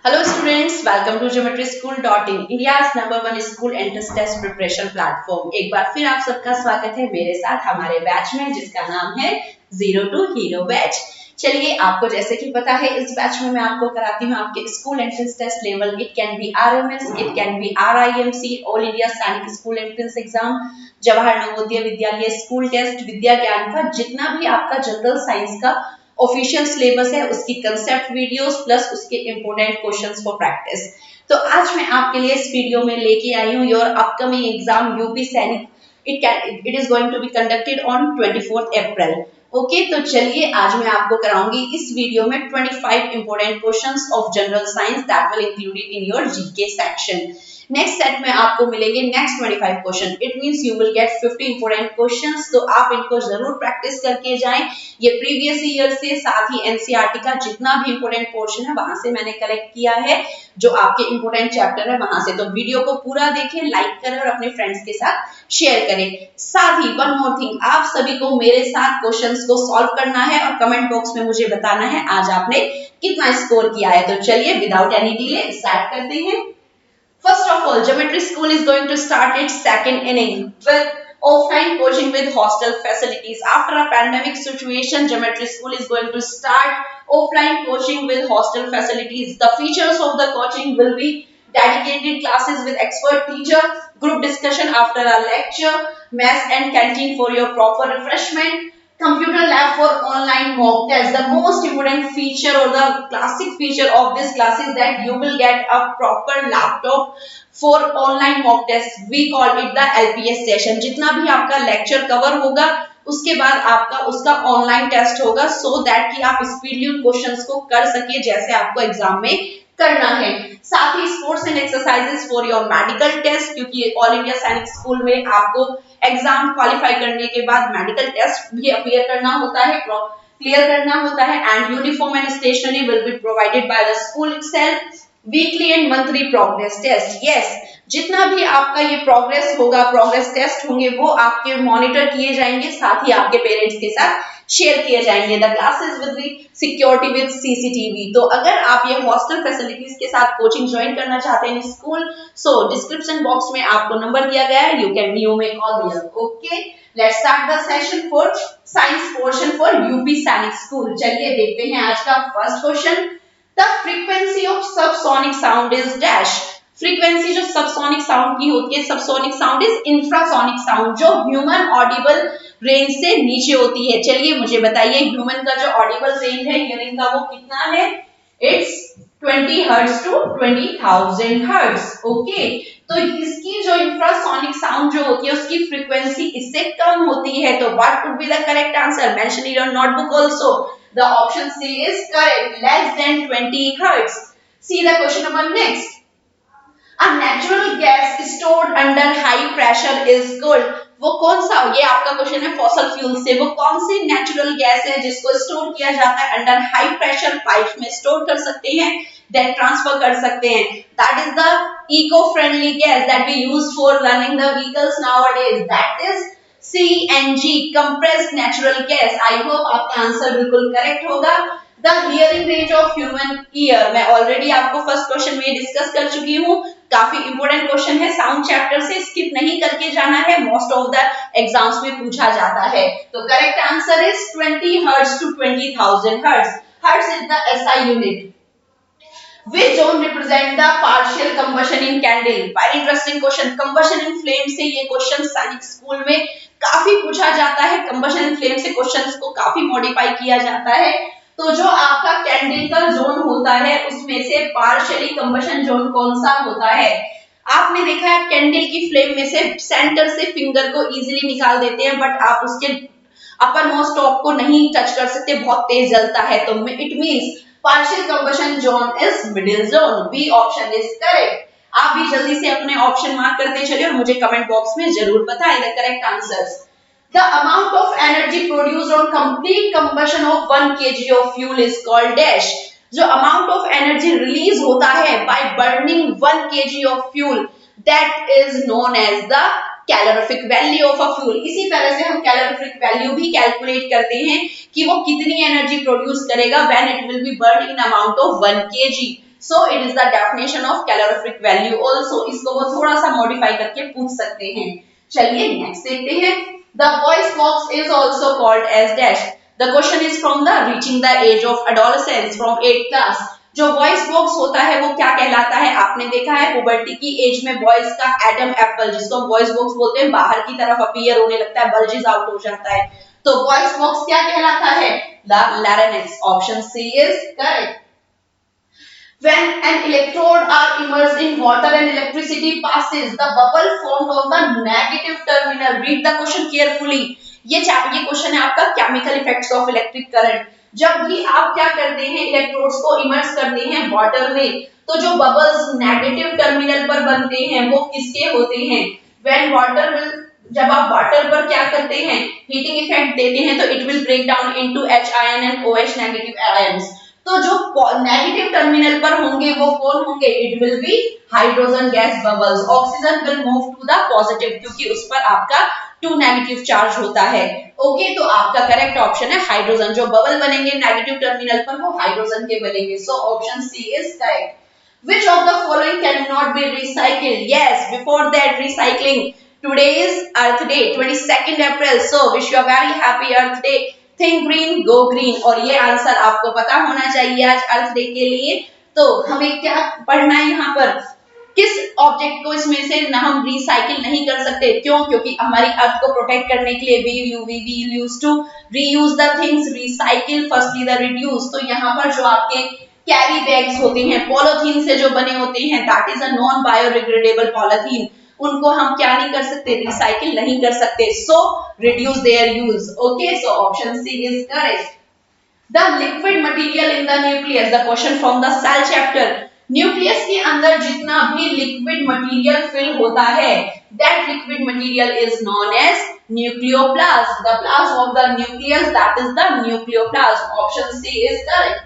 Hello students, welcome to geometryschool.in, India's #1 school entrance test preparation platform। एक बार फिर आप सबका स्वागत है मेरे साथ हमारे बैच में जिसका नाम है जीरो टू हीरो बैच। चलिए आपको जैसे कि पता है इस बैच में मैं आपको कराती हूँ आपके school entrance test level. It can be RMS, it can be RIMC, all India Sainik school entrance exam, Jawahar Navodaya Vidyalaya school test, Vidya Gyan का जितना भी आपका जनरल साइंस का ऑफिशियल सिलेबस है उसकी कंसेप्ट वीडियोस प्लस उसके इंपोर्टेंट क्वेश्चंस फॉर प्रैक्टिस। तो आज मैं आपके लिए इस वीडियो में लेके आई हूँ your upcoming exam UP Sainik. It is going to be conducted on 24 April. Okay, तो चलिए आज मैं आपको कराऊंगी इस वीडियो में 25 important questions of general science that will included in your GK section. Next set में आपको मिलेंगे next 25 question. It means you will gate 50 important questions, तो आप इनको जरूर प्रैक्टिस करके जाएं। ये प्रीवियस ईयर से साथ ही एनसीईआरटी का जितना भी इंपोर्टेंट पोर्शन है वहां से मैंने कलेक्ट किया है, जो आपके इंपोर्टेंट चैप्टर है वहां से। तो वीडियो को पूरा देखें, लाइक करें और अपने फ्रेंड्स के साथ शेयर करें। साथ ही वन मोर थिंग, आप सभी को मेरे साथ क्वेश्चंस को सॉल्व करना है और कमेंट बॉक्स में मुझे बताना है आज आपने कितना स्कोर किया है। तो चलिए विदाउट एनी डिले स्टार्ट करते हैं। First of all, Geometry School is going to start its second inning with offline coaching with hostel facilities. After a pandemic situation, Geometry School is going to start offline coaching with hostel facilities. The features of the coaching will be dedicated classes with expert teacher, group discussion after a lecture, mess and canteen for your proper refreshment, computer lab for online mock test. The most important feature or the classic feature of this class is that you will get a proper laptop for online mock test. We call it the LPS session. जितना भी आपका lecture cover होगा उसके बाद आपका उसका online test होगा, so that कि आप स्पीडली उन क्वेश्चंस को कर सके जैसे आपको एग्जाम में करना है। साथ ही sports and exercises for your medical test, क्योंकि ऑल इंडिया सैनिक स्कूल में आपको एग्जाम क्वालिफाई करने के बाद मेडिकल टेस्ट भी अपीयर करना होता है, क्लियर करना होता है। And uniform and stationery will be provided by the school itself. Weekly and monthly progress test, yes, जितना भी आपका ये प्रोग्रेस होगा, प्रोग्रेस टेस्ट होंगे, वो आपके मॉनिटर किए जाएंगे, साथ ही आपके पेरेंट्स के साथ शेयर किए जाएंगे। The classes with the security with CCTV. तो अगर आप ये हॉस्टल फैसिलिटीज के साथ कोचिंग ज्वाइन करना चाहते हैं स्कूल, सो डिस्क्रिप्शन बॉक्स में आपको नंबर दिया गया है, you may call there. Okay, let's start the session for science portion for UP Sainik school. चलिए देखते हैं आज का first question. The frequency of subsonic sound is dash. Frequency जो सबसोनिक साउंड की होती है, subsonic sound is infrasonic sound, जो ह्यूमन ऑडिबल रेंज से नीचे होती है। चलिए मुझे बताइए ह्यूमन का जो ऑडिबल रेंज है हियरिंग का वो कितना है? It's 20 hertz to 20,000 hertz. Okay, तो इसकी जो इंफ्रासोनिक साउंड जो होती है उसकी फ्रीक्वेंसी इससे कम होती है। तो what would be the correct answer? Mention in your notebook also. The option C is correct, less than 20 hertz. See the question number next. A natural gas stored under high pressure is called। वो कौन सा, ये आपका question है fossil fuel से, वो कौन सी natural gas है जिसको स्टोर किया जाता है अंडर हाई प्रेशर? पाइप में स्टोर कर सकते हैं, देन ट्रांसफर कर सकते हैं। That is the eco friendly gas that we use for running the vehicles nowadays, that is CNG, compressed natural gas। I hope आपका आंसर बिल्कुल करेक्ट होगा। The hearing range of human ear, मैं already आपको first question में discuss कर चुकी हूँ, काफी इंपोर्टेंट क्वेश्चन है, साउंड चैप्टर से स्किप नहीं करके जाना है, मोस्ट ऑफ द एग्जाम्स में पूछा जाता है। तो correct answer is 20 hertz to 20,000 hertz. Hertz is the SI unit. Which zone represent the partial combustion in candle? Very interesting question। combustion in flame से ये क्वेश्चन सैनिक स्कूल में काफी पूछा जाता है। combustion in flame से क्वेश्चंस को काफी मॉडिफाई किया जाता है। तो जो आपका कैंडल का जोन होता है उसमें से पार्शियली कंबशन जोन कौन सा होता है? आपने देखा है कैंडल की फ्लेम में से सेंटर से फिंगर को इजीली निकाल देते हैं, बट आप उसके अपर मोस्ट टॉप को नहीं टच कर सकते, बहुत तेज जलता है। तो it means partial combustion zone is middle zone. B option is correct. आप भी जल्दी से अपने ऑप्शन मार्क करते चलिए और मुझे कमेंट बॉक्स में जरूर बताएं the correct answers. The amount of energy produced on complete combustion of 1 kg of fuel is called dash। जो amount of energy release होता है by burning 1 kg of fuel, that is known as the calorific value of a fuel। इसी तरह से हम calorific value भी calculate करते हैं कि वो कितनी एनर्जी प्रोड्यूस करेगा when it will be burned in amount of 1 kg। So it is the definition of calorific value also, इसको वो थोड़ा सा मॉडिफाई करके पूछ सकते हैं। चलिए नेक्स्ट देखते हैं। The voice box is also called as dash. The question is from the reaching the age of adolescence from 8th class. जो वॉइस बॉक्स होता है वो क्या कहलाता है? आपने देखा है पुबर्टी की एज में बॉयज का एडम एप्पल, जिसको हम वॉइस बॉक्स बोलते हैं, बाहर की तरफ अपीयर होने लगता है, बल्जेस आउट हो जाता है। तो वॉइस बॉक्स क्या कहलाता है? The larynx. Option C is correct. When an electrode are immersed in water and electricity passes, the bubble formed on the negative terminal. Read the question carefully. ये question है आपका chemical effects of electric current. जब भी आप क्या करते हैं, electrodes को इमर्स करते हैं वाटर में, तो जो बबल्स नेगेटिव टर्मिनल पर बनते हैं वो किसके होते हैं? When water will, जब आप वाटर पर क्या करते हैं, हीटिंग इफेक्ट देते हैं, तो it will break down into H ion and OH negative ions. तो जो नेगेटिव टर्मिनल पर होंगे वो कौन होंगे? It will be hydrogen gas bubbles. Oxygen will move to the positive, क्योंकि उस पर आपका 2 नेगेटिव चार्ज होता है। ओके, तो आपका करेक्ट ऑप्शन है हाइड्रोजन। जो बबल बनेंगे नेगेटिव टर्मिनल पर वो हाइड्रोजन के बनेंगे। So option C is correct. Which of the following cannot be recycled? Yes, before that recycling, today is Earth Day, 22nd April. So wish you a very happy Earth Day. Think green, go green. और ये answer आपको पता होना चाहिए आज अर्थ day के लिए। तो हमें क्या पढ़ना है यहाँ पर? किस ऑब्जेक्ट को इसमें से ना हम रिसाइकिल नहीं कर सकते? क्यों? क्योंकि हमारी अर्थ को प्रोटेक्ट करने के लिए we used to reuse the things, recycle firstly the reduce। तो यहाँ पर जो आपके कैरी बैग्स होते हैं पॉलीथीन से जो बने होते हैं, that is a non biodegradable polythene, उनको हम क्या नहीं कर सकते? रिसाइकिल नहीं कर सकते। So reduce their use. Okay, so option C is correct. The liquid material in the nucleus, the question from the cell chapter. Nucleus के अंदर जितना भी लिक्विड मटेरियल फिल होता है, that liquid material is known as nucleoplast. The plasm of the nucleus, that is the nucleoplast. Option C is correct.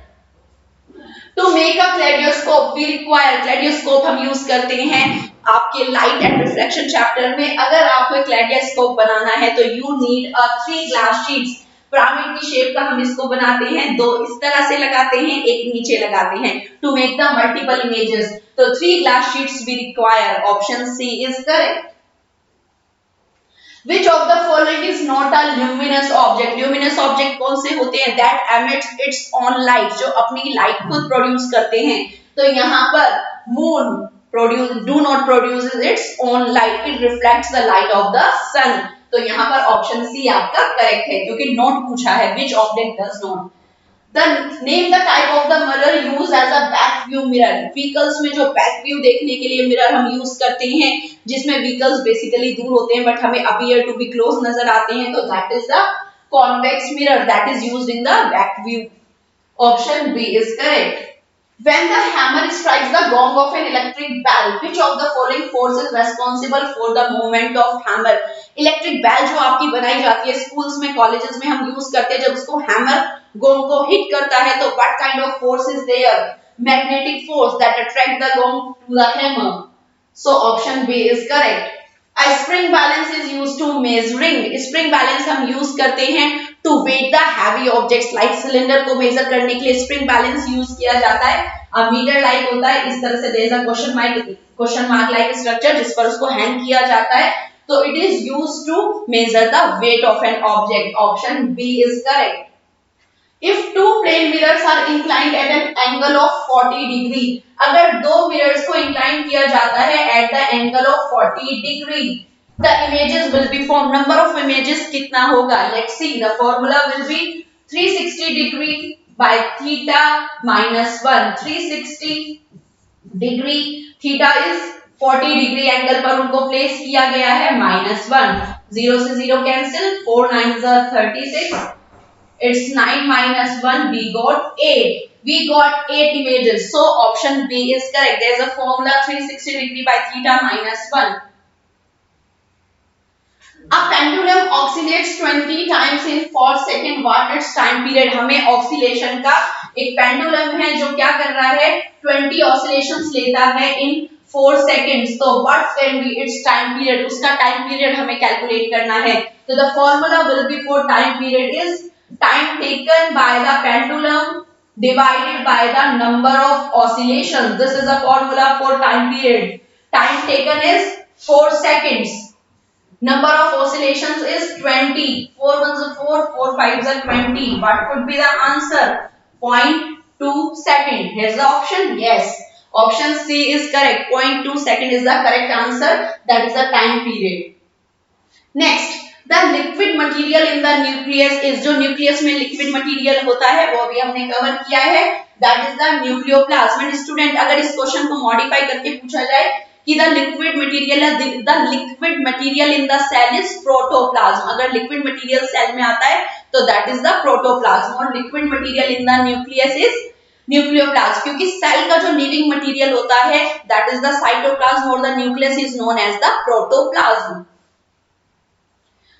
To make a kaleidoscope we require, kaleidoscope हम use करते हैं आपके light and reflection chapter में। अगर आपको क्लेडियोस्कोप बनाना है तो you need a 3 glass sheets. Pyramid की शेप का हम इसको बनाते हैं, 2 इस तरह से लगाते हैं, एक नीचे लगाते हैं to make the multiple images. तो 3 glass sheets we require. Option C is correct. Which of the following is not a luminous object? Luminous object कौन से होते हैं? That emits its own light, जो अपनी लाइट खुद प्रोड्यूस करते हैं। तो यहाँ पर moon do not produces its own light, it reflects the light of the sun। तो यहाँ पर ऑप्शन सी आपका करेक्ट है, क्योंकि नॉट पूछा है। Which object does not? The name the type of the mirror used as a back view mirror। Vehicles में जो बैक व्यू देखने के लिए मिरर हम यूज करते हैं, जिसमें व्हीकल्स बेसिकली दूर होते हैं बट हमें अपीयर टू बी क्लोज नजर आते हैं, तो that is the convex mirror, that is used in the back view. Option B is correct. When the hammer strikes the gong of an electric bell, which of the following force is responsible for the movement of hammer? Electric bell जो आपकी बनाई जाती है schools में, colleges में हम use करते हैं, जब उसको हैमर गोंग को हिट करता है तो what kind of force is there? Magnetic force that attract the gong to the hammer. So option B is correct. A spring balance is used to measuring। spring balance हम use करते हैं to weight the heavy objects, like cylinder को major करने के लिए spring balance use किया जाता है। मीटर लाइक होता है, इस तरह से there is a question mark like structure जिस पर उसको हैंग किया जाता है, तो it is used to measure the weight of an object। Option B is correct। If two plane mirrors are inclined at an angle of 40 degree, अगर दो mirrors को इंक्लाइन किया जाता है at the angle of 40 degree, the images will be formed। number of images कितना होगा? Let's see, the formula will be 360 degree by theta minus 1। 360 degree, theta is 40 degree angle पर उनको प्लेस किया गया है, -1। 0 से 0 cancel, 4 9 36, it's 9 minus 1, we got 8। We got 8 images, so option B is correct। There is a formula 360 degree by theta minus 1। A pendulum oscillates 20 times in 4 second, what its time period? हमें oscillation का एक pendulum है जो क्या कर रहा है, 20 oscillations लेता है इन 4 seconds। तो what can be its time period? उसका टाइम पीरियड हमें कैलकुलेट करना है। तो the formula will be for time period is time taken by the pendulum divided by the number of oscillations. This is a formula for time period. Time taken is 4 seconds. Number of oscillations is 20. 4 ones are 4, 4 5s are 20. What could be the answer? 0.2 second. Here's the option. Yes. Option C is correct. 0.2 second is the correct answer. That is the time period. Next, the liquid material in the nucleus is, जो nucleus में liquid material होता है वो भी हमने cover किया है. That is the nucleoplasm. And student, अगर इस क्वेश्चन को मॉडिफाई करके पूछा जाए कि the liquid material in the cell is protoplasm. अगर लिक्विड मटेरियल सेल में आता है तो दैट इज द प्रोटोप्लाज्म. और liquid material in the nucleus is nucleoplasm. क्योंकि सेल का जो लिविंग मटेरियल होता है दैट इज द साइटोप्लाज्म और the nucleus is known as the protoplasm.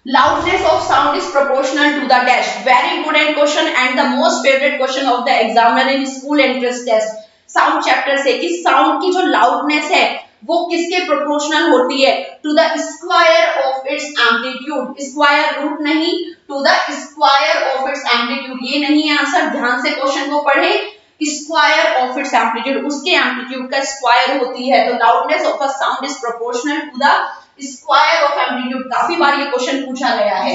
Loudness of sound is proportional to the dash. Very important question and the most favorite question of the examiner in school entrance test. Sound chapter से कि sound की जो loudness है वो किसके proportional होती है? To the square of its amplitude. Square root नहीं, to the square of its amplitude. ये नहीं है आंसर. ध्यान से क्वेश्चन को पढ़े. Square of its amplitude, उसके amplitude का square होती है. तो loudness of a sound is proportional to the square of amplitude. काफी बार ये क्वेश्चन पूछा गया है.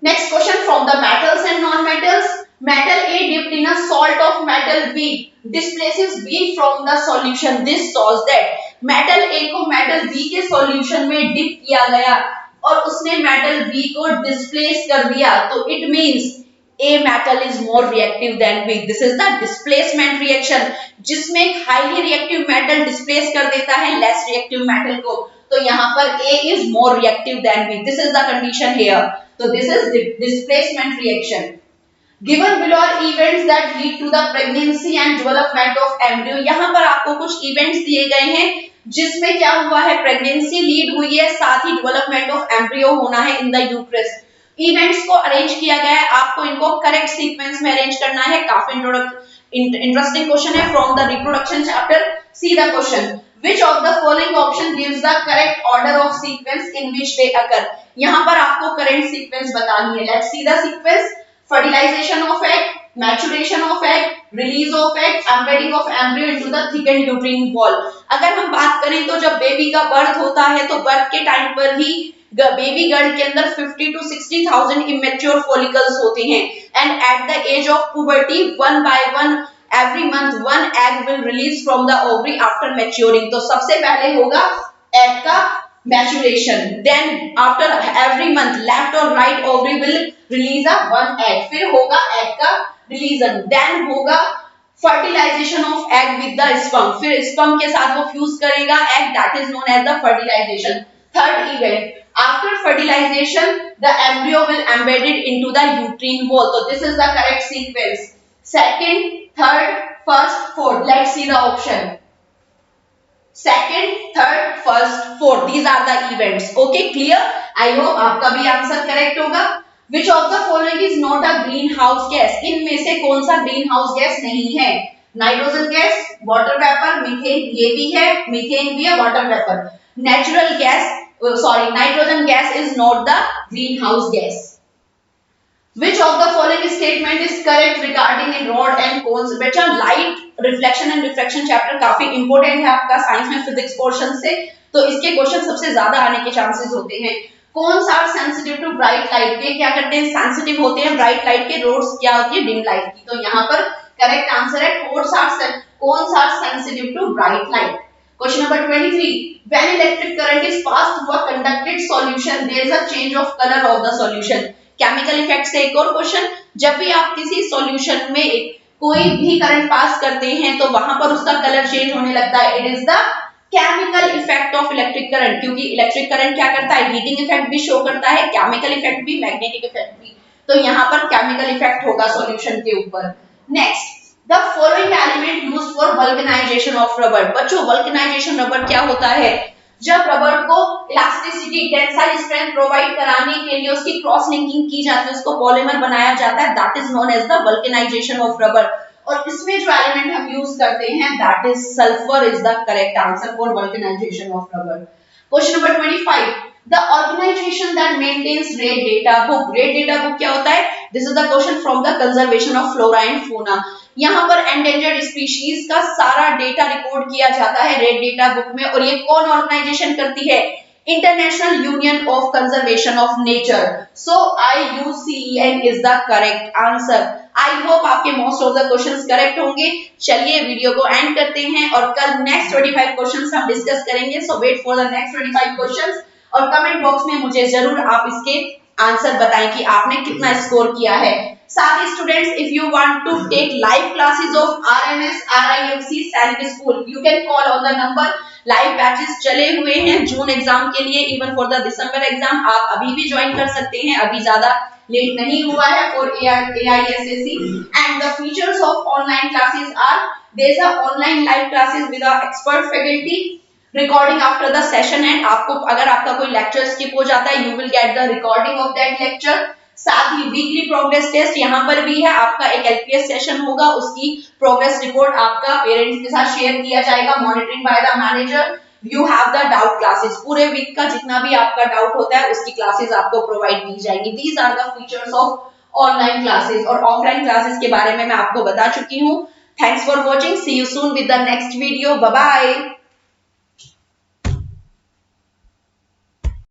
Next question from the metals and non metals. Metal A dipped in a salt of metal B displaces B from the solution. This shows that metal A को metal B के solution में dip किया गया और उसने metal B को displace कर दिया. तो it means A metal is more reactive than B. This is the displacement reaction, जिसमें हाईली रिएक्टिव मेटल डिस्प्लेस कर देता है लेस रिएक्टिव मेटल को. तो यहाँ पर A is more reactive than B. This is the condition here. So this is the displacement reaction. Given below are events that lead to the pregnancy and development of embryo. यहाँ पर आपको कुछ events दिए गए हैं जिसमें क्या हुआ है, प्रेगनेंसी लीड हुई है, साथ ही डेवलपमेंट ऑफ एम्ब्रियो होना है इन द यूट्रस. इवेंट्स को अरेंज किया गया है, आपको इनको करेक्ट सीक्वेंस में अरेंज करना है. काफी इंटरेस्टिंग क्वेश्चन है from the reproduction chapter. C the question. Which of the following option gives the correct order of sequence in which they occur? यहाँ पर आपको करंट सीक्वेंस बतानी है. Let's see the sequence. Fertilization of egg, maturation of egg, release of egg, embedding of embryo into the thickened uterine wall. अगर हम बात करें तो जब बेबी का बर्थ होता है तो बर्थ के टाइम पर ही बेबी गर्ल के अंदर 50 to 60,000 इमेच्योर फॉलिकल्स होते हैं. And at the age of puberty one by one every month one egg will release from the ovary after maturing. तो सबसे पहले होगा egg का maturation, then after every month left or right ovary will release a one egg. फिर होगा egg का release, then होगा fertilization of egg with the sperm. फिर sperm के साथ वो fuse करेगा egg, that is known as the fertilization. Third event, after fertilization the embryo will embedded into the uterine wall. So this is the correct sequence. Second, third, first, fourth. Let's see the option. Second, third, first, fourth. These are the events. Okay, clear? I hope आपका भी answer correct होगा. Which of the following is not a greenhouse gas? इनमें से कौन सा greenhouse gas नहीं है? Nitrogen gas, water vapour, methane ये भी है, मीथेन भी है, water vapour. Natural gas, sorry, nitrogen gas is not the greenhouse gas. Which of the following statement is correct regarding in rod and cones? बेटा light reflection and refraction chapter काफी important है आपका science में physics portion से, तो इसके question सबसे ज्यादा आने के चांसेस होते हैं. Cones are sensitive to bright light. के क्या करते हैं, सेंसिटिव होते हैं ब्राइट लाइट के. रोड्स क्या होती है, डिम लाइट की. तो यहाँ पर करेक्ट आंसर है cones are sensitive to bright light. Question number 23. When electric current is passed through a conducted solution, there is a change of color of the solution. Chemical effect से एक और question. जब भी आप किसी solution में कोई भी करंट पास करते हैं तो वहां पर उसका कलर चेंज होने लगता है. It is the chemical effect of electric current. क्योंकि इलेक्ट्रिक करंट क्या करता है, हीटिंग इफेक्ट भी शो करता है, केमिकल इफेक्ट भी, मैग्नेटिक इफेक्ट भी. तो यहाँ पर केमिकल इफेक्ट होगा सॉल्यूशन के ऊपर. Next, the following element used for vulcanization of rubber. बच्चों वल्कनाइजेशन रबर क्या होता है, जब रबर को इलास्टिसिटी, टेंसाइल स्ट्रेंथ प्रोवाइड कराने के लिए उसकी क्रॉस लिंकिंग की जाती है, उसको पॉलीमर बनाया जाता है, that is known as the vulcanization of rubber. और इसमें जो एलिमेंट हम यूज करते हैं that is sulphur is the correct answer for vulcanization of rubber. Question number 25. The organization that maintains red data book. Red data book क्या होता है? This is the question from the conservation of flora and fauna. यहाँ पर endangered species का सारा data record किया जाता है रेड डेटा बुक में। और ये कौन ऑर्गेनाइजेशन करती है? International union of conservation of nature. So IUCN is the correct answer. I hope आपके most of the questions correct होंगे। चलिए वीडियो को एंड करते हैं और कल नेक्स्ट 25 क्वेश्चंस हम डिस्कस करेंगे। So wait for the next 25 questions और कमेंट बॉक्स में मुझे जरूर आप इसके आंसर बताएं कि आपने कितना स्कोर किया है। साथ ही students, if you want to take live classes of RMS RIMC Sainik school, you can call on the number. Live batches चले हुए हैं जून एग्जाम के लिए, even for the December exam आप अभी भी ज्वाइन कर सकते हैं, अभी ज्यादा लेट नहीं हुआ है for AISSC। And the features of online classes are there is a online live classes with a expert faculty, recording after the session end. आपको अगर आपका कोई लेक्चर स्किप हो जाता है, you will get the recording of that lecture. साथ ही weekly progress test यहाँ पर भी है। आपका एक LPS सेशन होगा, उसकी प्रोग्रेस रिपोर्ट आपका पेरेंट्स के साथ शेयर किया जाएगा, monitoring by the manager. You have the doubt classes, पूरे वीक का जितना भी आपका डाउट होता है उसकी क्लासेस आपको प्रोवाइड की जाएंगी। These are the features of online classes. और ऑफलाइन क्लासेस के बारे में मैं आपको बता चुकी हूँ। Thanks for watching, see you soon with the next video, bye bye.